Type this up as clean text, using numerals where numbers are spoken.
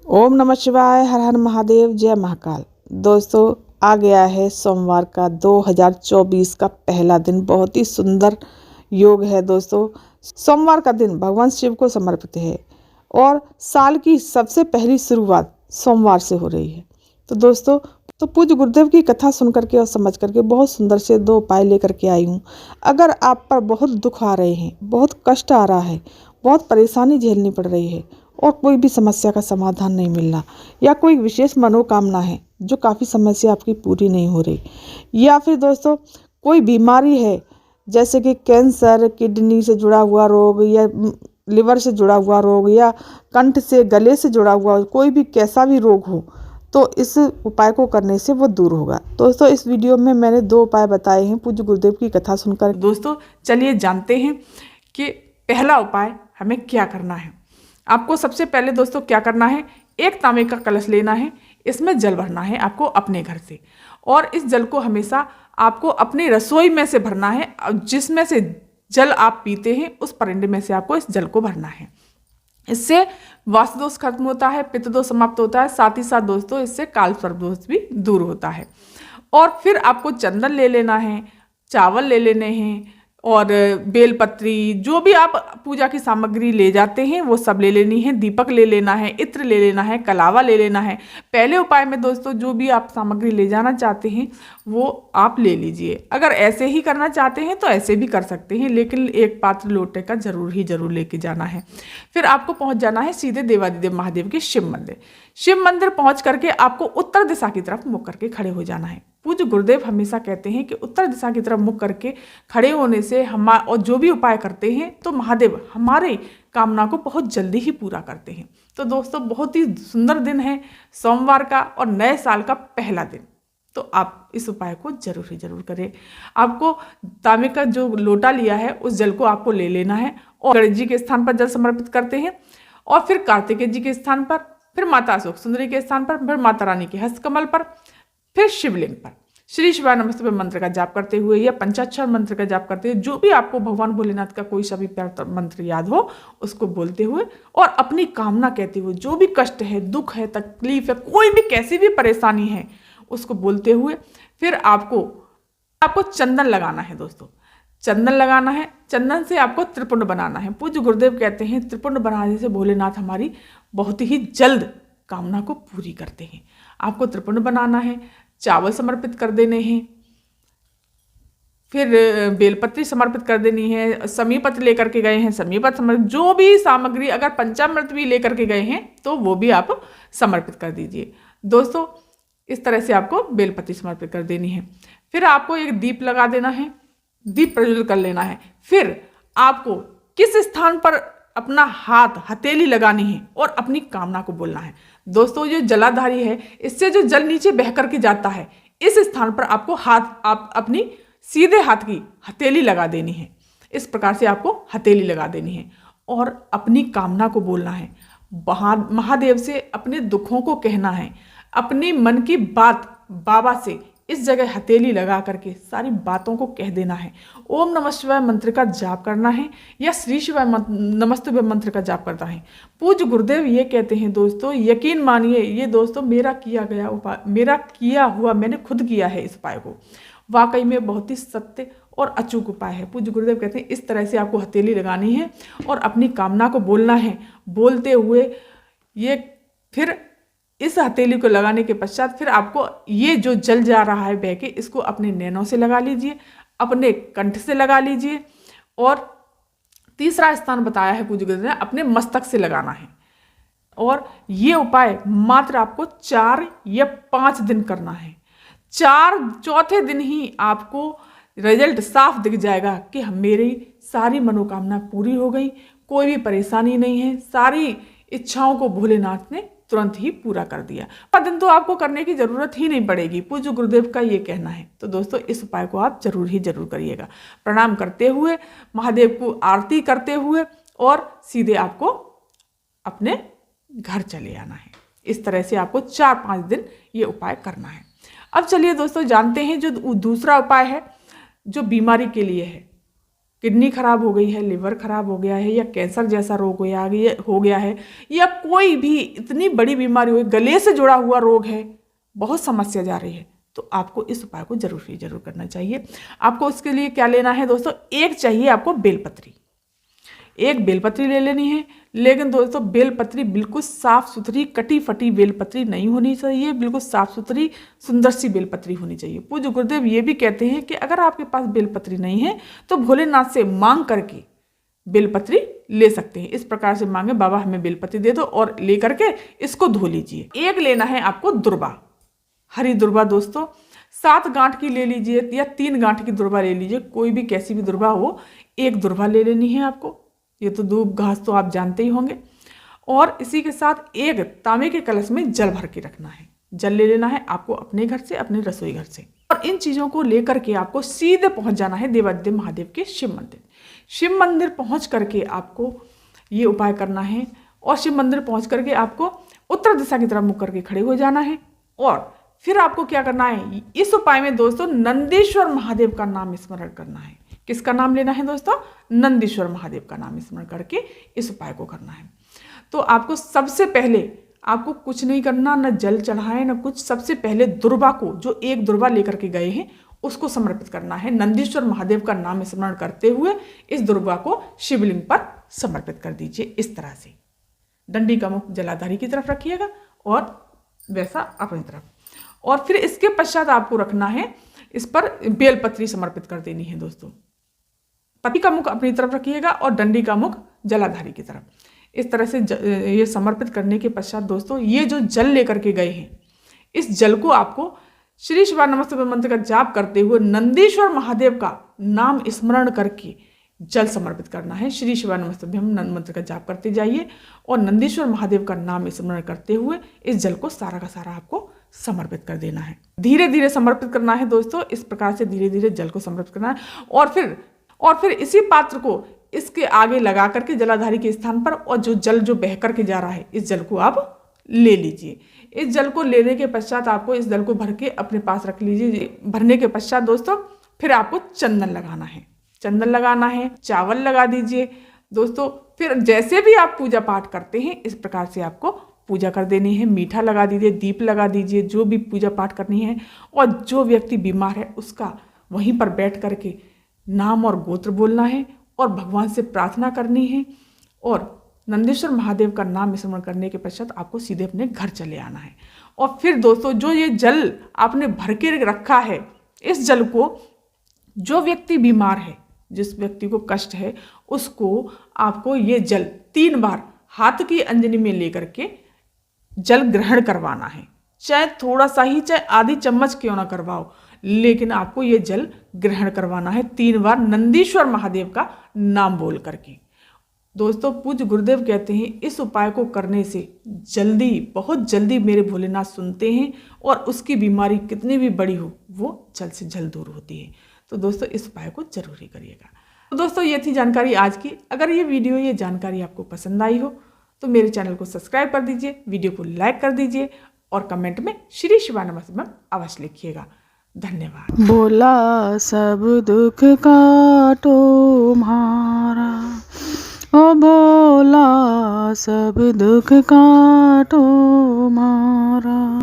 ओम नमः शिवाय। हर हर महादेव। जय महाकाल। दोस्तों, आ गया है सोमवार का 2024 का पहला दिन। बहुत ही सुंदर योग है दोस्तों। सोमवार का दिन भगवान शिव को समर्पित है और साल की सबसे पहली शुरुआत सोमवार से हो रही है। तो दोस्तों, पूज्य गुरुदेव की कथा सुन करके और समझ करके बहुत सुंदर से 2 उपाय लेकर के आई हूँ। अगर आप पर बहुत दुख आ रहे हैं, बहुत कष्ट आ रहा है, बहुत परेशानी झेलनी पड़ रही है और कोई भी समस्या का समाधान नहीं मिलना, या कोई विशेष मनोकामना है जो काफ़ी समय से आपकी पूरी नहीं हो रही, या फिर दोस्तों कोई बीमारी है जैसे कि कैंसर, किडनी से जुड़ा हुआ रोग, या लिवर से जुड़ा हुआ रोग, या कंठ से गले से जुड़ा हुआ कोई भी कैसा भी रोग हो, तो इस उपाय को करने से वो दूर होगा। दोस्तों, इस वीडियो में मैंने 2 उपाय बताए हैं पूज्य गुरुदेव की कथा सुनकर। दोस्तों, चलिए जानते हैं कि पहला उपाय हमें क्या करना है। आपको सबसे पहले दोस्तों क्या करना है, एक तांबे का कलश लेना है, इसमें जल भरना है आपको अपने घर से, और इस जल को हमेशा आपको अपनी रसोई में से भरना है। जिसमें से जल आप पीते हैं उस परिंदे में से आपको इस जल को भरना है। इससे वास्तु दोष खत्म होता है, पित्त दोष समाप्त होता है, साथ ही साथ दोस्तों इससे काल सर्प दोष भी दूर होता है। और फिर आपको चंदन ले लेना है, चावल ले लेने हैं, और बेलपत्री, जो भी आप पूजा की सामग्री ले जाते हैं वो सब ले लेनी है। दीपक ले लेना है, इत्र ले लेना है, कलावा ले लेना है। पहले उपाय में दोस्तों जो भी आप सामग्री ले जाना चाहते हैं वो आप ले लीजिए। अगर ऐसे ही करना चाहते हैं तो ऐसे भी कर सकते हैं, लेकिन एक पात्र लोटे का जरूर लेके जाना है। फिर आपको पहुंच जाना है सीधे देवादिदेव महादेव के शिव मंदिर। शिव मंदिर पहुंच करके आपको उत्तर दिशा की तरफ मुख करके खड़े हो जाना है। पूज्य गुरुदेव हमेशा कहते हैं कि उत्तर दिशा की तरफ मुख करके खड़े होने से हम और जो भी उपाय करते हैं तो महादेव हमारे कामना को बहुत जल्दी ही पूरा करते हैं। तो दोस्तों, बहुत ही सुंदर दिन है सोमवार का और नए साल का पहला दिन। तो आप इस उपाय को जरूर करें। आपको तांबे का जो लोटा लिया है उस जल को आपको ले लेना है और गणेश जी के स्थान पर जल समर्पित करते हैं, और फिर कार्तिकेय जी के स्थान पर, फिर माता अशोक सुंदरी के स्थान पर, फिर माता रानी के हस्तकमल पर, फिर शिवलिंग पर श्री शिवाय नमस्तुभ्यं मंत्र का जाप करते हुए या पंचाक्षर मंत्र का जाप करते हुए, जो भी आपको भगवान भोलेनाथ का कोई सा भी प्यारा मंत्र याद हो उसको बोलते हुए और अपनी कामना कहते हुए, जो भी कष्ट है, दुख है, तकलीफ है, कोई भी कैसी भी परेशानी है उसको बोलते हुए फिर आपको चंदन लगाना है। दोस्तों, चंदन लगाना है। चंदन से आपको त्रिपुंड बनाना है। पूज्य गुरुदेव कहते हैं त्रिपुंड बनाने से भोलेनाथ हमारी बहुत ही जल्द कामना को पूरी करते हैं। आपको त्रिपुंड बनाना है, चावल समर्पित कर देने हैं, फिर बेलपत्री समर्पित कर देनी है, समीपत्र लेकर के गए हैं समीपत्र समर्पित, जो भी सामग्री, अगर पंचामृत भी लेकर के गए हैं तो वो भी आप समर्पित कर दीजिए। दोस्तों, इस तरह से आपको बेलपत्री समर्पित कर देनी है। फिर आपको एक दीप लगा देना है, दीप प्रज्वलित कर लेना है। फिर आपको किस स्थान पर अपना हथेली लगानी है और अपनी कामना को बोलना है। दोस्तों, जो जलाधारी है इससे जो जल नीचे बह करके जाता है, इस स्थान पर आपको आप अपनी सीधे हाथ की हथेली लगा देनी है। इस प्रकार से आपको हथेली लगा देनी है और अपनी कामना को बोलना है। महादेव से अपने दुखों को कहना है, अपने मन की बात बाबा से इस जगह हथेली लगा करके सारी बातों को कह देना है। ओम नमः शिवाय मंत्र का जाप करना है या श्री शिवाय नमस्तुभ्यं मंत्र का जाप करना है। पूज्य गुरुदेव ये कहते हैं दोस्तों, यकीन मानिए ये दोस्तों मेरा किया हुआ मैंने खुद किया है। इस उपाय को वाकई में बहुत ही सत्य और अचूक उपाय है। पूज्य गुरुदेव कहते हैं इस तरह से आपको हथेली लगानी है और अपनी कामना को बोलना है। बोलते हुए ये फिर इस हथेली को लगाने के पश्चात फिर आपको ये जो जल जा रहा है बह के, इसको अपने नैनों से लगा लीजिए, अपने कंठ से लगा लीजिए, और तीसरा स्थान बताया है पूज्य गुरुदेव ने अपने मस्तक से लगाना है। और ये उपाय मात्र आपको 4 या 5 दिन करना है। चौथे दिन ही आपको रिजल्ट साफ दिख जाएगा कि मेरी सारी मनोकामना पूरी हो गई, कोई भी परेशानी नहीं है, सारी इच्छाओं को भोलेनाथ ने तुरंत ही पूरा कर दिया। पर दिन तो आपको करने की जरूरत ही नहीं पड़ेगी, पूज्य गुरुदेव का ये कहना है। तो दोस्तों, इस उपाय को आप जरूर करिएगा। प्रणाम करते हुए, महादेव को आरती करते हुए, और सीधे आपको अपने घर चले आना है। इस तरह से आपको 4-5 दिन ये उपाय करना है। अब चलिए दोस्तों जानते हैं जो दूसरा उपाय है जो बीमारी के लिए है। किडनी खराब हो गई है, लिवर खराब हो गया है, या कैंसर जैसा रोग हो गया है, या कोई भी इतनी बड़ी बीमारी हो, गले से जुड़ा हुआ रोग है, बहुत समस्या जा रही है, तो आपको इस उपाय को जरूर करना चाहिए। आपको उसके लिए क्या लेना है दोस्तों, एक चाहिए आपको बेलपत्री। एक बेलपत्री ले लेनी है, लेकिन दोस्तों बेलपत्री बिल्कुल साफ सुथरी कटी फटी बेलपत्री नहीं होनी चाहिए, बिल्कुल साफ सुथरी सुंदर सी बेलपत्री होनी चाहिए। पूज्य गुरुदेव ये भी कहते हैं कि अगर आपके पास बेलपत्री नहीं है तो भोलेनाथ से मांग करके बेलपत्री ले सकते हैं। इस प्रकार से मांगे, बाबा हमें बेलपत्री दे दो, और ले करके इसको धो लीजिए। एक लेना है आपको दुर्वा, हरी दुर्वा दोस्तों, 7 गांठ की ले लीजिए या 3 गांठ की दुर्वा ले लीजिए, कोई भी कैसी भी दुर्वा हो, एक दुर्वा ले लेनी है आपको। ये तो दूब घास तो आप जानते ही होंगे। और इसी के साथ एक तांबे के कलश में जल भर के रखना है। जल ले लेना है आपको अपने घर से, अपने रसोई घर से, और इन चीज़ों को लेकर के आपको सीधे पहुंच जाना है देवादिदेव महादेव के शिव मंदिर। शिव मंदिर पहुंच करके आपको ये उपाय करना है, और शिव मंदिर पहुंच करके आपको उत्तर दिशा की तरफ मुख करके खड़े हो जाना है। और फिर आपको क्या करना है, इस उपाय में दोस्तों नंदीश्वर महादेव का नाम स्मरण करना है। किसका नाम लेना है दोस्तों, नंदीश्वर महादेव का नाम स्मरण करके इस उपाय को करना है। तो आपको सबसे पहले आपको कुछ नहीं करना, न जल चढ़ाए न कुछ। सबसे पहले दुर्वा को, जो एक दुर्वा लेकर के गए हैं, उसको समर्पित करना है। नंदीश्वर महादेव का नाम स्मरण करते हुए इस दुर्वा को शिवलिंग पर समर्पित कर दीजिए। इस तरह से डंडी का मुख जलाधारी की तरफ रखिएगा और वैसा अपनी तरफ। और फिर इसके पश्चात आपको रखना है, इस पर बेलपत्री समर्पित कर देनी है दोस्तों। पति का मुख अपनी तरफ रखिएगा और डंडी का मुख जलाधारी की तरफ। इस तरह से ये समर्पित करने के पश्चात दोस्तों, ये जो जल लेकर के गए हैं, इस जल को आपको श्री शिवाय नमस्तुभ्यं मंत्र का जाप करते हुए नंदीश्वर महादेव का नाम स्मरण करके जल समर्पित करना है। श्री शिवाय नमस्तुभ्यं मंत्र का जाप करते जाइए और नंदीश्वर महादेव का नाम स्मरण करते हुए इस जल को सारा का सारा आपको समर्पित कर देना है। धीरे धीरे समर्पित करना है दोस्तों, इस प्रकार से धीरे धीरे जल को समर्पित करना है। और फिर इसी पात्र को इसके आगे लगा करके जलाधारी के स्थान पर, और जो जल जो बह करके जा रहा है, इस जल को आप ले लीजिए। इस जल को लेने के पश्चात आपको इस जल को भर के अपने पास रख लीजिए। भरने के पश्चात दोस्तों फिर आपको चंदन लगाना है, चंदन लगाना है, चावल लगा दीजिए दोस्तों। फिर जैसे भी आप पूजा पाठ करते हैं, इस प्रकार से आपको पूजा कर देनी है। मीठा लगा दीजिए, दीप लगा दीजिए, जो भी पूजा पाठ करनी है। और जो व्यक्ति बीमार है उसका वहीं पर बैठ करके नाम और गोत्र बोलना है और भगवान से प्रार्थना करनी है। और नंदीश्वर महादेव का नाम स्मरण करने के पश्चात आपको सीधे अपने घर चले आना है। और फिर दोस्तों, जो ये जल आपने भर के रखा है, इस जल को जो व्यक्ति बीमार है, जिस व्यक्ति को कष्ट है, उसको आपको ये जल 3 बार हाथ की अंजनी में लेकर के जल ग्रहण करवाना है। चाहे थोड़ा सा ही, चाहे आधी चम्मच क्यों ना करवाओ, लेकिन आपको ये जल ग्रहण करवाना है 3 बार नंदीश्वर महादेव का नाम बोल करके। दोस्तों पूज्य गुरुदेव कहते हैं, इस उपाय को करने से जल्दी, बहुत जल्दी मेरे भोलेनाथ सुनते हैं, और उसकी बीमारी कितनी भी बड़ी हो वो जल्द से जल्द दूर होती है। तो दोस्तों इस उपाय को जरूर ही करिएगा। तो दोस्तों ये थी जानकारी आज की। अगर ये वीडियो, ये जानकारी आपको पसंद आई हो तो मेरे चैनल को सब्सक्राइब कर दीजिए, वीडियो को लाइक कर दीजिए, और कमेंट में श्री शिवाय नमस्तुभ्यं अवश्य लिखिएगा। धन्यवाद। बोला सब दुख काटो म्हारा, ओ बोला सब दुख काटो म्हारा।